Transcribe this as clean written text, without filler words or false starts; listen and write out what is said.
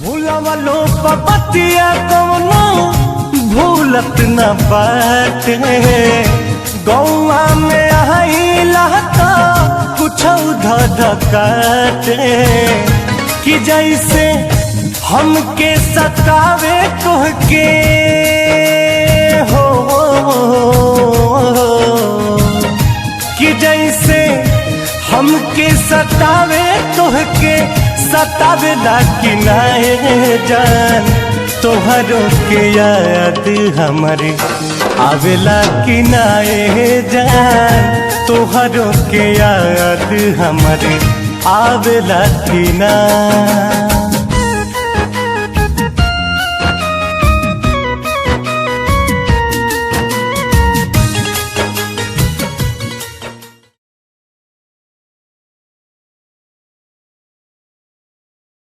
भूलवलो पपतिया कौनो भूलत न बाटे गौआ में आइला तो कुछ धधकाटे कि जैसे हमके सतावे तुहके हो कि जैसे हमके सतावे तुहके सतावे कि नाए जान तोहरों के याद हमारे आवेला कि नाए जान तोहरों के याद हमारे आवेला कि ना।